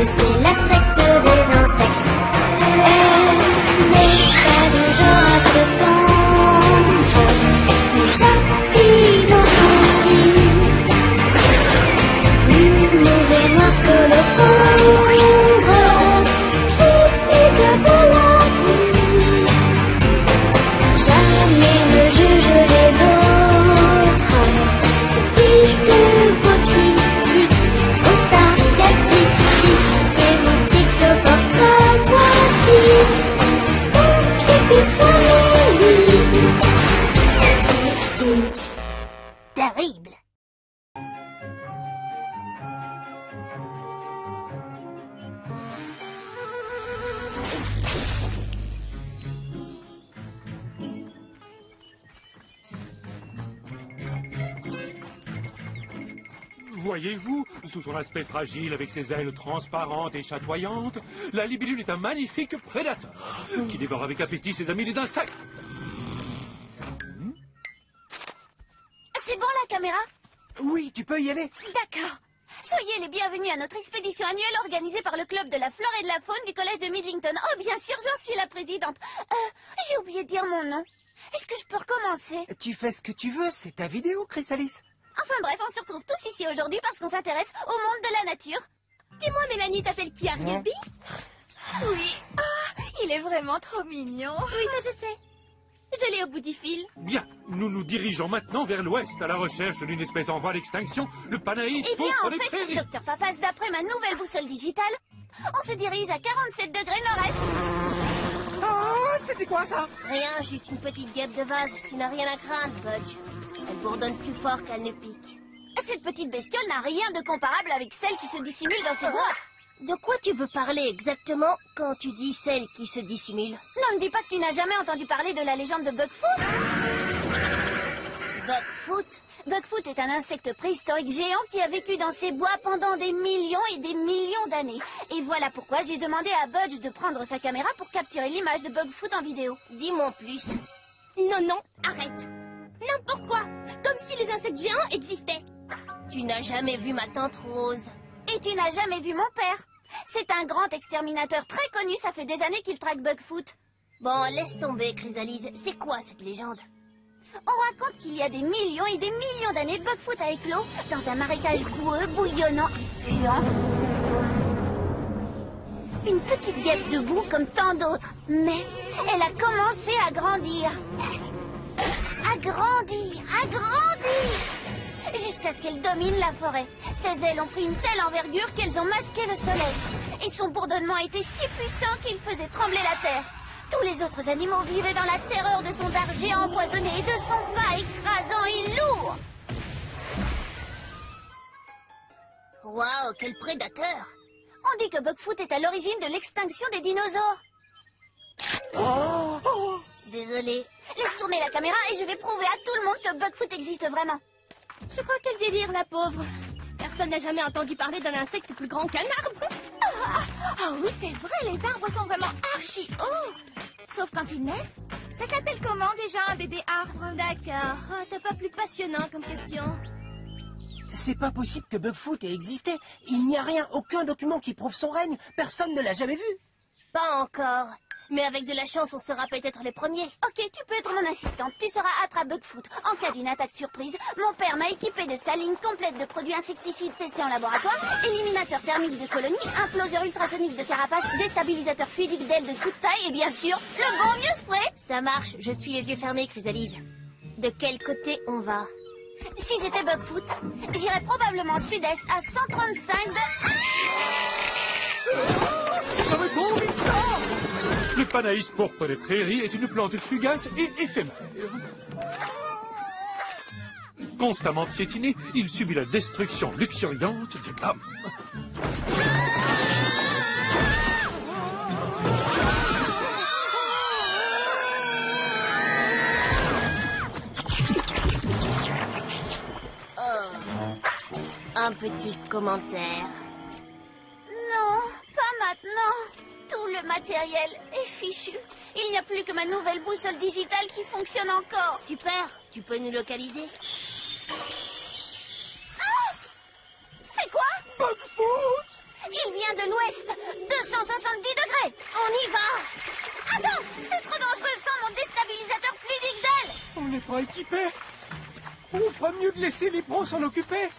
c'est la secte des insectes. Elle n'est pas du genre à se pendre, mais tapis dans son lit. Une mauvais noire scolopendre qui pique pour la vie. Jamais ne juge les autres, se fiche de vos critiques, trop sarcastique, tic et moustique, le porte-aquatique, sans qu'il puisse famille. Tic-tic. Terrible. Voyez-vous, sous son aspect fragile, avec ses ailes transparentes et chatoyantes, la libellule est un magnifique prédateur qui dévore avec appétit ses amis les insectes. C'est bon la caméra? Oui, tu peux y aller. D'accord. Soyez les bienvenus à notre expédition annuelle organisée par le club de la flore et de la faune du collège de Midlington. Oh, bien sûr, j'en suis la présidente. J'ai oublié de dire mon nom. Est-ce que je peux recommencer? Tu fais ce que tu veux, c'est ta vidéo, Chrysalis. Enfin bref, on se retrouve tous ici aujourd'hui parce qu'on s'intéresse au monde de la nature. Dis-moi, Mélanie, t'appelles qui, Arielby? Oui. Ah, il est vraiment trop mignon. Oui, ça je sais. Je l'ai au bout du fil. Bien, nous nous dirigeons maintenant vers l'ouest à la recherche d'une espèce en voie d'extinction, le Panaïs Eh bien, pourpre en des fait, prairies. Docteur Papas, d'après ma nouvelle boussole digitale, on se dirige à 47 degrés nord-est. Oh, c'était quoi ça? Rien, juste une petite guêpe de vase. Tu n'as rien à craindre, Budge. Elle bourdonne plus fort qu'elle ne pique. Cette petite bestiole n'a rien de comparable avec celle qui se dissimule dans ses bois. De quoi tu veux parler exactement quand tu dis celle qui se dissimule? Ne me dis pas que tu n'as jamais entendu parler de la légende de Bugfoot. Bugfoot? Bugfoot est un insecte préhistorique géant qui a vécu dans ces bois pendant des millions et des millions d'années. Et voilà pourquoi j'ai demandé à Budge de prendre sa caméra pour capturer l'image de Bugfoot en vidéo. Dis-moi en plus. Non, non, arrête. N'importe quoi. Comme si les insectes géants existaient. Tu n'as jamais vu ma tante Rose. Et tu n'as jamais vu mon père. C'est un grand exterminateur très connu, ça fait des années qu'il traque Bugfoot. Bon, laisse tomber, Chrysalise. C'est quoi cette légende? On raconte qu'il y a des millions et des millions d'années, Bugfoot a éclos dans un marécage boueux, bouillonnant et puant. Une petite guêpe de boue comme tant d'autres. Mais elle a commencé à grandir. À grandir, à grandir, jusqu'à ce qu'elle domine la forêt. Ses ailes ont pris une telle envergure qu'elles ont masqué le soleil. Et son bourdonnement était si puissant qu'il faisait trembler la terre. Tous les autres animaux vivaient dans la terreur de son dard géant empoisonné et de son pas écrasant et lourd. Waouh, quel prédateur! On dit que Bugfoot est à l'origine de l'extinction des dinosaures. Désolée. Laisse tourner la caméra et je vais prouver à tout le monde que Bugfoot existe vraiment. Je crois qu'elle délire, la pauvre. Personne n'a jamais entendu parler d'un insecte plus grand qu'un arbre. Ah oui, c'est vrai, les arbres sont vraiment archi hauts. Sauf quand ils naissent. Ça s'appelle comment déjà un bébé arbre? D'accord. Oh, t'as pas plus passionnant comme question. C'est pas possible que Bugfoot ait existé. Il n'y a rien, aucun document qui prouve son règne. Personne ne l'a jamais vu. Pas encore. Mais avec de la chance, on sera peut-être les premiers. Ok, tu peux être mon assistante. Tu seras attrape Bugfoot. En cas d'une attaque surprise, mon père m'a équipé de sa ligne complète de produits insecticides testés en laboratoire, éliminateur thermique de colonies, imploseur ultrasonique de carapace, déstabilisateur fluidique d'ailes de toute taille et bien sûr, le bon vieux spray. Ça marche, je suis les yeux fermés, Chrysalise. De quel côté on va? Si j'étais Bugfoot, j'irais probablement sud-est à 135 de... J'avais pas envie de ça. Le Panaïs pourpre des prairies est une plante fugace et éphémère. Constamment piétiné, il subit la destruction luxuriante des pommes. Un petit commentaire. Non, pas maintenant. Tout le matériel est fichu. Il n'y a plus que ma nouvelle boussole digitale qui fonctionne encore. Super, tu peux nous localiser? Ah! C'est quoi? Bugfoot! Il vient de l'ouest. ouest, 270 degrés. On y va. Attends, c'est trop dangereux sans mon déstabilisateur fluidique d'aile. On n'est pas équipés. On fera mieux de laisser les pros s'en occuper.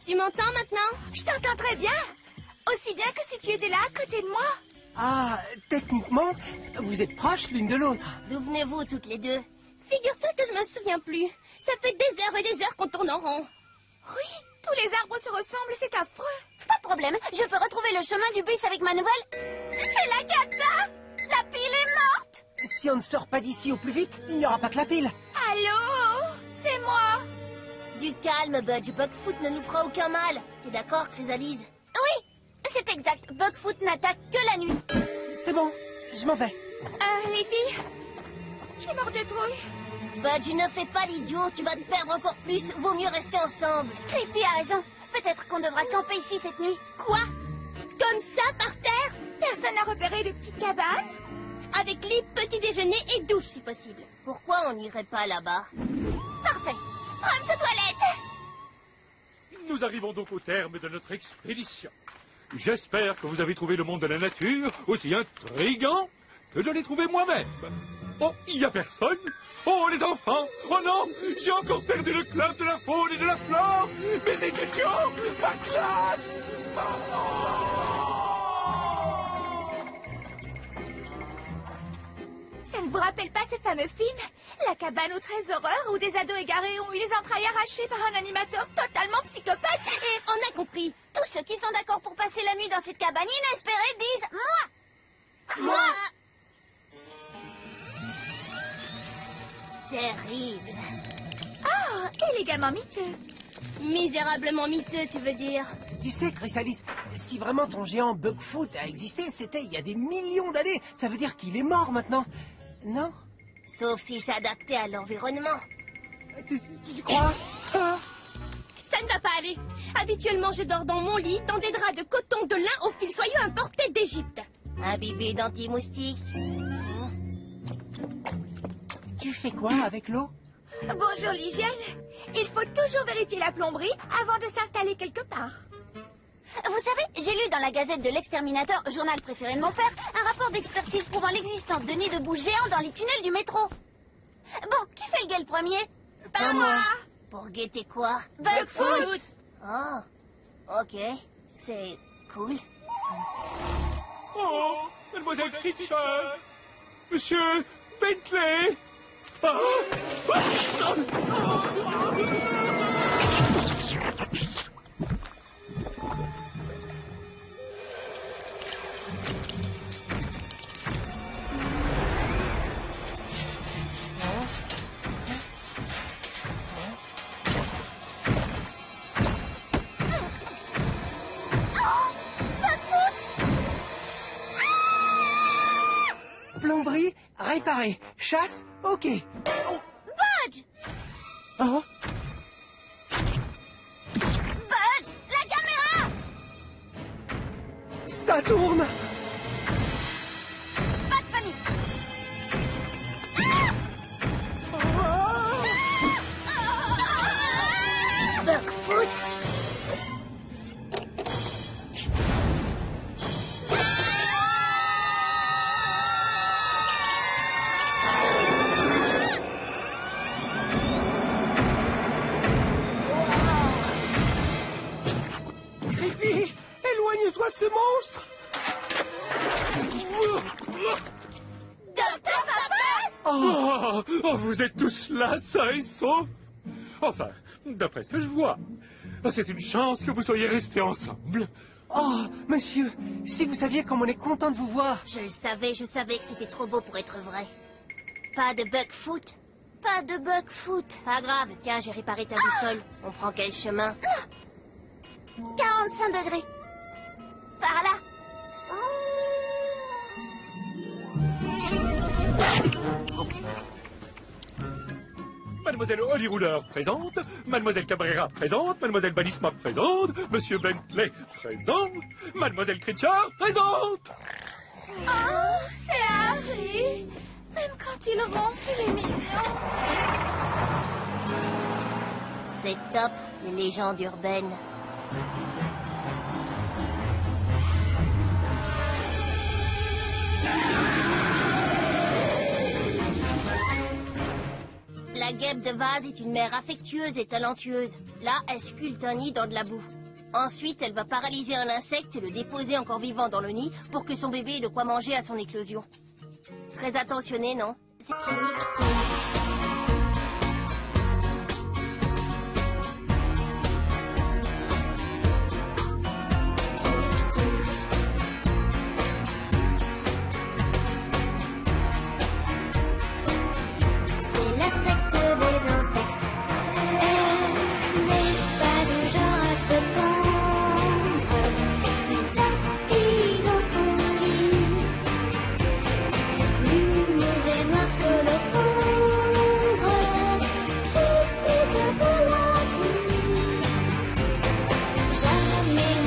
Tu m'entends maintenant? Je t'entends très bien. Aussi bien que si tu étais là à côté de moi. Ah, techniquement, vous êtes proches l'une de l'autre. D'où venez-vous toutes les deux? Figure-toi que je me souviens plus. Ça fait des heures et des heures qu'on tourne en rond. Oui, tous les arbres se ressemblent, c'est affreux. Pas de problème, je peux retrouver le chemin du bus avec ma nouvelle... C'est la cata. La pile est morte. Si on ne sort pas d'ici au plus vite, il n'y aura pas que la pile. Allô? C'est moi. Du calme, Budge. Bugfoot ne nous fera aucun mal. T'es d'accord, Chrysalise? Oui, c'est exact. Bugfoot n'attaque que la nuit. C'est bon, je m'en vais. Les filles, j'ai mort de trouille. Budge, ne fais pas l'idiot. Tu vas te perdre encore plus. Vaut mieux rester ensemble. Creepy a raison. Peut-être qu'on devra camper ici cette nuit. Quoi? Comme ça, par terre? Personne n'a repéré de petite cabane? Avec lit, petit déjeuner et douche, si possible. Pourquoi on n'irait pas là-bas? Parfait. Rams aux toilettes. Nous arrivons donc au terme de notre expédition. J'espère que vous avez trouvé le monde de la nature aussi intriguant que je l'ai trouvé moi-même. Oh, il n'y a personne. Oh, les enfants. Oh non, j'ai encore perdu le club de la faune et de la flore. Mes étudiants, ma classe. Ça ne vous rappelle pas ce fameux film? La cabane aux 13 horreurs où des ados égarés ont eu les entrailles arrachées par un animateur totalement psychopathe et... On a compris. Tous ceux qui sont d'accord pour passer la nuit dans cette cabane inespérée disent moi. Terrible. Oh, élégamment miteux. Misérablement miteux, tu veux dire? Tu sais, Chrysalis, si vraiment ton géant Bugfoot a existé, c'était il y a des millions d'années. Ça veut dire qu'il est mort maintenant. Non? Sauf s'il s'adaptait à l'environnement. Tu crois? Ah. Ça ne va pas aller. Habituellement, je dors dans mon lit, dans des draps de coton de lin au fil soyeux importés d'Égypte. Imbibé d'anti-moustiques. Tu fais quoi avec l'eau? Bonjour l'hygiène. Il faut toujours vérifier la plomberie avant de s'installer quelque part. Vous savez, j'ai lu dans la Gazette de l'Exterminateur, journal préféré de mon père, un rapport d'expertise prouvant l'existence de nids de boues géants dans les tunnels du métro. Bon, qui fait le gars le premier? Pas moi. Pour guetter quoi? Bugfoot. Oh, ok. C'est cool. Oh, mademoiselle Critcher. Monsieur Bentley. Ah. Plomberie, réparée. Chasse, ok. Oh. Budge! Oh. Budge! La caméra! Ça tourne. Pas de panique! Bugfoot. Creepy, éloigne-toi de ce monstre. Docteur Papas! Oh, vous êtes tous là, sains et saufs. Enfin, d'après ce que je vois, c'est une chance que vous soyez restés ensemble. Oh, monsieur, si vous saviez comme on est content de vous voir. Je savais que c'était trop beau pour être vrai. Pas de Bugfoot? Pas de Bugfoot. Pas grave, tiens, j'ai réparé ta boussole. On prend quel chemin? 45 degrés. Par là. Mademoiselle Holly Ruler présente, Mademoiselle Cabrera présente, Mademoiselle Balisma présente, Monsieur Bentley présent, Mademoiselle Critcher présente. Oh, c'est Harry. Même quand Quand il ronfle, il est mignon. C'est top, les légendes urbaines. La guêpe de vase est une mère affectueuse et talentueuse. Là, elle sculpte un nid dans de la boue. Ensuite, elle va paralyser un insecte et le déposer encore vivant dans le nid pour que son bébé ait de quoi manger à son éclosion. Très attentionné, non? C'est la secte des insectes. Elle n'est pas du genre à se pendre, ni tapis dans son lit. L'humour est noir scolopendre, qui pique pour la pluie. Jamais